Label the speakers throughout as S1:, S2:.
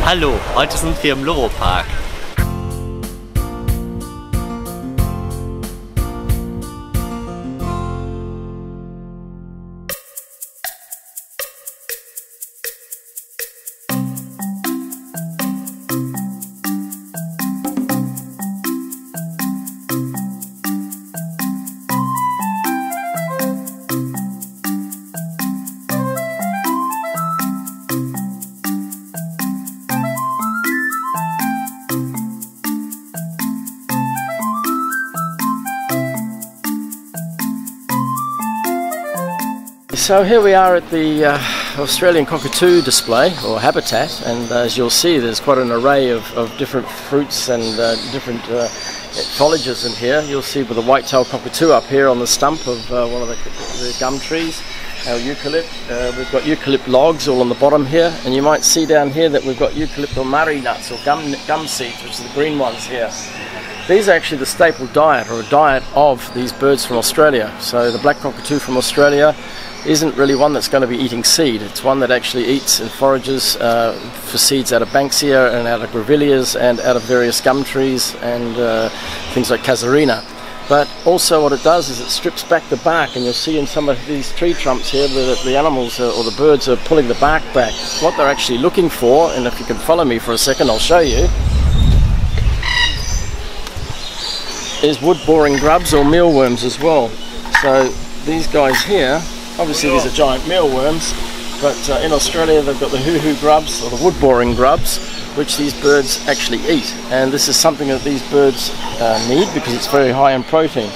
S1: Hallo, heute sind wir im Loro Parque.
S2: So here we are at the Australian cockatoo display or habitat, and as you'll see there's quite an array of different fruits and different foliages in here. You'll see with the white-tailed cockatoo up here on the stump of one of the gum trees, our eucalypt. We've got eucalypt logs all on the bottom here, and you might see down here that we've got eucalypt or murray nuts or gum seeds, which are the green ones here. These are actually the staple diet or a diet of these birds from Australia. So the black cockatoo from Australia isn't really one that's going to be eating seed. It's one that actually eats and forages for seeds out of Banksia and out of grevilleas and out of various gum trees and things like casuarina. But also what it does is it strips back the bark, and you'll see in some of these tree trunks here that the animals or the birds are pulling the bark back. What they're actually looking for, and if you can follow me for a second I'll show you, is woodboring grubs or mealworms as well. So these guys here, obviously these are giant mealworms, but in Australia they've got the hoo-hoo grubs or the woodboring grubs, which these birds actually eat, and this is something that these birds need because it's very high in protein.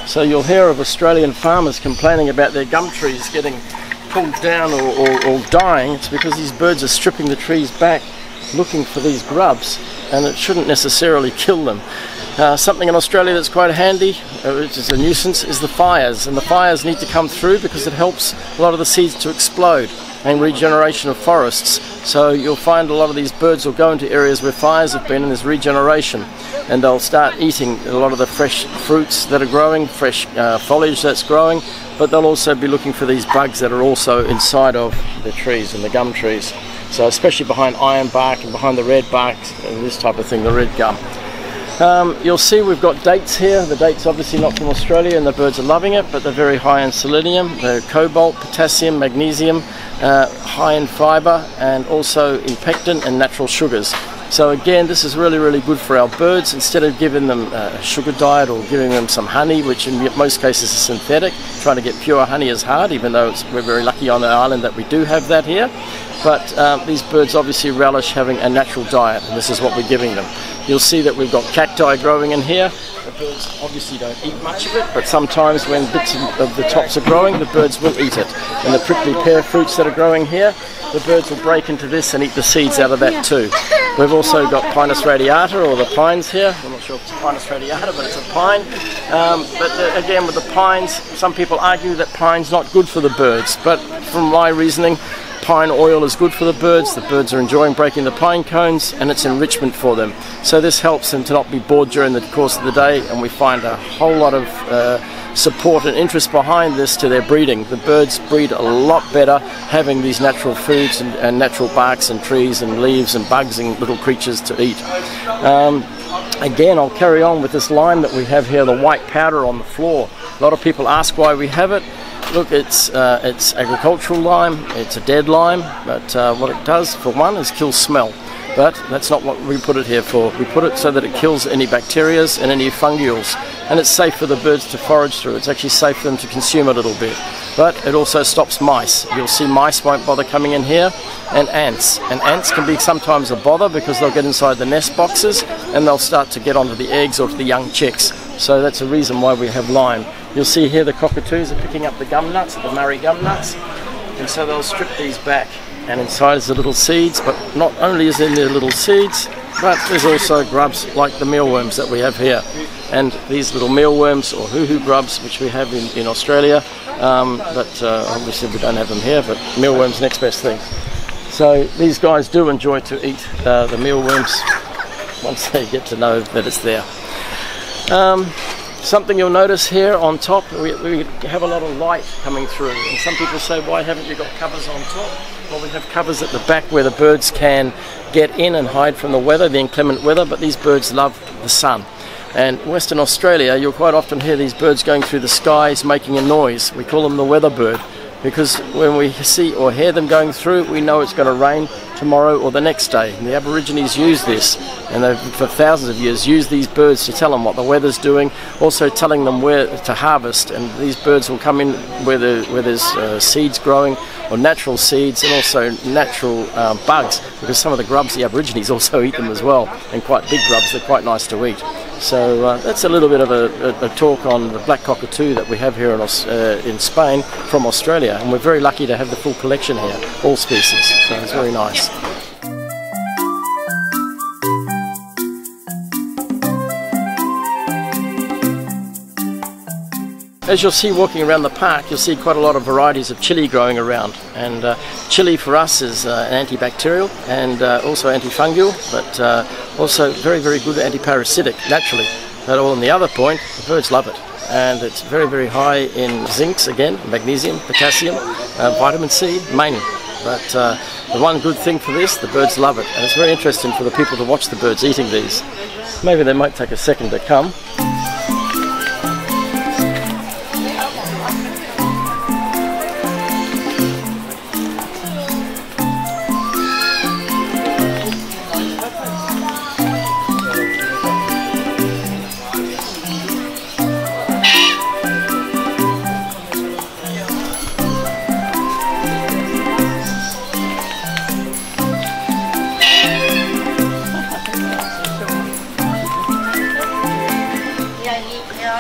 S2: So you'll hear of Australian farmers complaining about their gum trees getting pulled down or dying. It's because these birds are stripping the trees back looking for these grubs, and it shouldn't necessarily kill them. Something in Australia that's quite handy, which is a nuisance, is the fires. And the fires need to come through because it helps a lot of the seeds to explode and regeneration of forests. So you'll find a lot of these birds will go into areas where fires have been and there's regeneration, and they'll start eating a lot of the fresh fruits that are growing, fresh foliage that's growing, but they'll also be looking for these bugs that are also inside of the trees and the gum trees. So especially behind iron bark and behind the red bark and this type of thing, the red gum. You'll see we've got dates here. The dates obviously not from Australia and the birds are loving it, but they're very high in selenium, they're cobalt, potassium, magnesium, high in fibre, and also in pectin and natural sugars. So again, this is really, really good for our birds. Instead of giving them a sugar diet or giving them some honey, which in most cases is synthetic, trying to get pure honey is hard, even though we're very lucky on the island that we do have that here. But these birds obviously relish having a natural diet, and this is what we're giving them. You'll see that we've got cacti growing in here. The birds obviously don't eat much of it, but sometimes when bits of the tops are growing, the birds will eat it. And the prickly pear fruits that are growing here, the birds will break into this and eat the seeds out of that too. We've also got Pinus radiata, or the pines here. I'm not sure if it's Pinus radiata, but it's a pine. But again, with the pines, some people argue that pine's not good for the birds, but from my reasoning, pine oil is good for the birds. The birds are enjoying breaking the pine cones, and it's enrichment for them. So this helps them to not be bored during the course of the day, and we find a whole lot of support and interest behind this to their breeding. The birds breed a lot better having these natural foods and natural barks and trees and leaves and bugs and little creatures to eat. Again, I'll carry on with this lime that we have here, the white powder on the floor. A lot of people ask why we have it. Look, it's agricultural lime, it's a dead lime, but what it does for one is kill smell. But that's not what we put it here for. We put it so that it kills any bacterias and any fungules, and it's safe for the birds to forage through. It's actually safe for them to consume a little bit. But it also stops mice. You'll see mice won't bother coming in here, and ants. And ants can be sometimes a bother because they'll get inside the nest boxes and they'll start to get onto the eggs or to the young chicks. So that's a reason why we have lime. You'll see here the cockatoos are picking up the gum nuts, the Murray gum nuts, and so they'll strip these back. And inside is the little seeds, but not only is in there little seeds, but there's also grubs like the mealworms that we have here. And these little mealworms or hoo-hoo grubs, which we have in Australia, but obviously we don't have them here, but mealworms next best thing. So these guys do enjoy to eat the mealworms once they get to know that it's there. Something you'll notice here on top, we have a lot of light coming through, and some people say, why haven't you got covers on top? Well, we have covers at the back where the birds can get in and hide from the weather, the inclement weather, but these birds love the sun. And Western Australia, you'll quite often hear these birds going through the skies making a noise. We call them the weather bird, because when we see or hear them going through, we know it's going to rain tomorrow or the next day. And the Aborigines use this, and they've for thousands of years used these birds to tell them what the weather's doing, also telling them where to harvest. And these birds will come in where there's seeds growing, or natural seeds, and also natural bugs, because some of the grubs, the Aborigines also eat them as well, and quite big grubs. They're quite nice to eat. So that's a little bit of a talk on the black cockatoo that we have here in Spain from Australia, and we're very lucky to have the full collection here, all species, so it's very nice. As you'll see walking around the park, you'll see quite a lot of varieties of chili growing around, and chili for us is antibacterial and also antifungal, but also very, very good antiparasitic naturally. But on the other point, the birds love it, and it's very, very high in zincs, again, magnesium, potassium, vitamin C mainly. But the one good thing for this, the birds love it, and it's very interesting for the people to watch the birds eating these. Maybe they might take a second to come.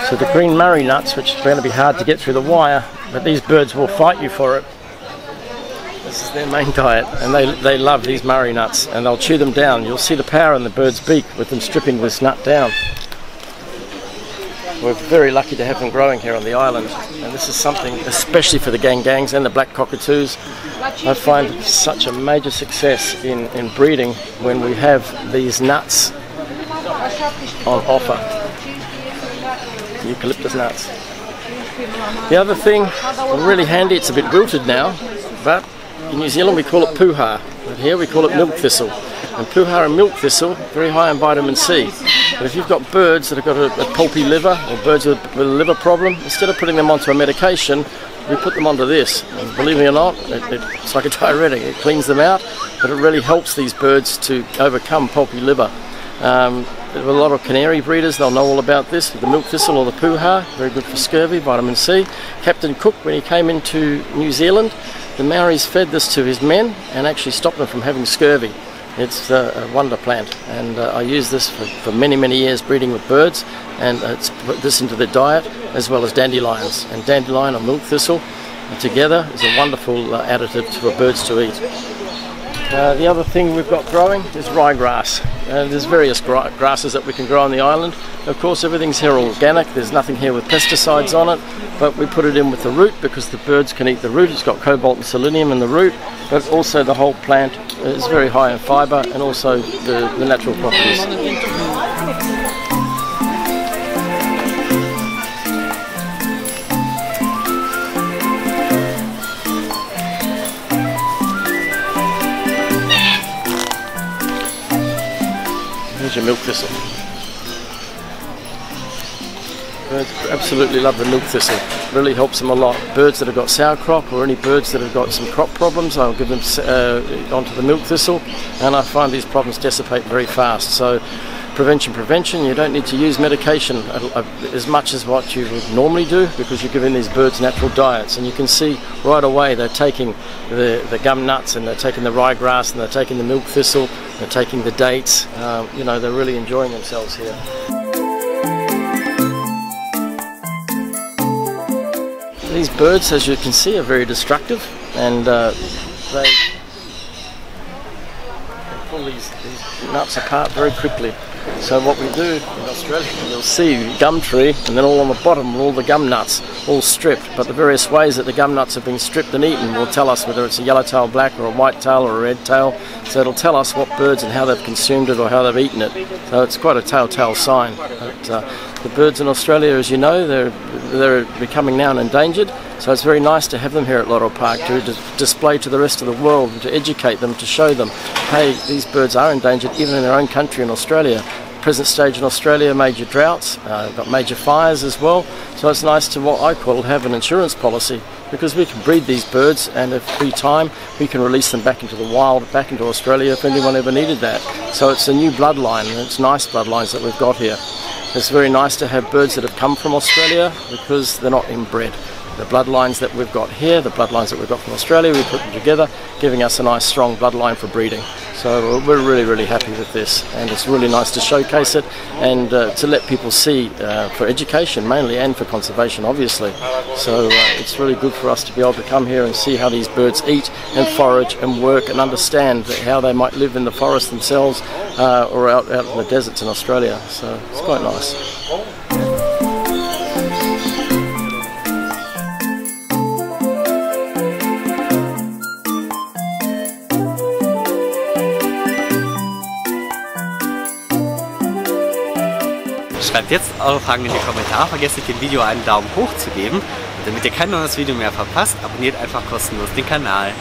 S2: So the green murray nuts, which is going to be hard to get through the wire, but these birds will fight you for it. This is their main diet, and they love these murray nuts, and they'll chew them down. You'll see the power in the bird's beak with them stripping this nut down. We're very lucky to have them growing here on the island, and this is something, especially for the gangangs and the black cockatoos, I find such a major success in breeding when we have these nuts on offer. Eucalyptus nuts. The other thing, really handy, it's a bit wilted now, but in New Zealand we call it puha, but here we call it milk thistle. And puha and milk thistle, very high in vitamin C. But if you've got birds that have got a pulpy liver, or birds with a liver problem, instead of putting them onto a medication, we put them onto this. And believe me or not, it's like a diuretic. It cleans them out, but it really helps these birds to overcome pulpy liver. There are a lot of canary breeders, they'll know all about this, the milk thistle or the puha, very good for scurvy, vitamin C. Captain Cook, when he came into New Zealand, the Maoris fed this to his men and actually stopped them from having scurvy. It's a wonder plant, and I use this for many, many years breeding with birds, and it's put this into their diet, as well as dandelions. And dandelion or milk thistle together is a wonderful additive for birds to eat. The other thing we've got growing is ryegrass. There's various grasses that we can grow on the island. Of course, everything's here organic. There's nothing here with pesticides on it, but we put it in with the root because the birds can eat the root. It's got cobalt and selenium in the root, but also the whole plant is very high in fibre and also the natural properties. Here's your milk thistle. Birds absolutely love the milk thistle. It really helps them a lot. Birds that have got sour crop or any birds that have got some crop problems, I'll give them onto the milk thistle, and I find these problems dissipate very fast. So prevention, you don't need to use medication as much as what you would normally do, because you're giving these birds natural diets. And you can see right away they're taking the gum nuts, and they're taking the ryegrass, and they're taking the milk thistle, they're taking the dates. You know, they're really enjoying themselves here. These birds, as you can see, are very destructive, and they pull these nuts apart very quickly. So what we do in Australia, you'll see gum tree, and then all on the bottom are all the gum nuts, all stripped. But the various ways that the gum nuts have been stripped and eaten will tell us whether it's a yellow-tailed black or a white-tail or a red-tail. So it'll tell us what birds and how they've consumed it or how they've eaten it. So it's quite a telltale sign. But The birds in Australia, as you know, they're becoming now endangered, so it's very nice to have them here at Loro Parque to display to the rest of the world and to educate them, to show them, hey, these birds are endangered even in their own country in Australia. Present stage in Australia, major droughts, got major fires as well, so it's nice to, what I call, have an insurance policy, because we can breed these birds, and if free time we can release them back into the wild, back into Australia if anyone ever needed that. So it's a new bloodline, and it's nice bloodlines that we've got here. It's very nice to have birds that have come from Australia because they're not inbred. The bloodlines that we've got here, the bloodlines that we've got from Australia, we put them together, giving us a nice strong bloodline for breeding. So we're really, really happy with this, and it's really nice to showcase it and to let people see for education mainly, and for conservation obviously. So it's really good for us to be able to come here and see how these birds eat and forage and work and understand how they might live in the forest themselves or out in the deserts in Australia. So it's quite nice.
S1: Schreibt jetzt eure Fragen in die Kommentare, vergesst nicht dem Video einen Daumen hoch zu geben. Und damit ihr kein neues Video mehr verpasst, abonniert einfach kostenlos den Kanal.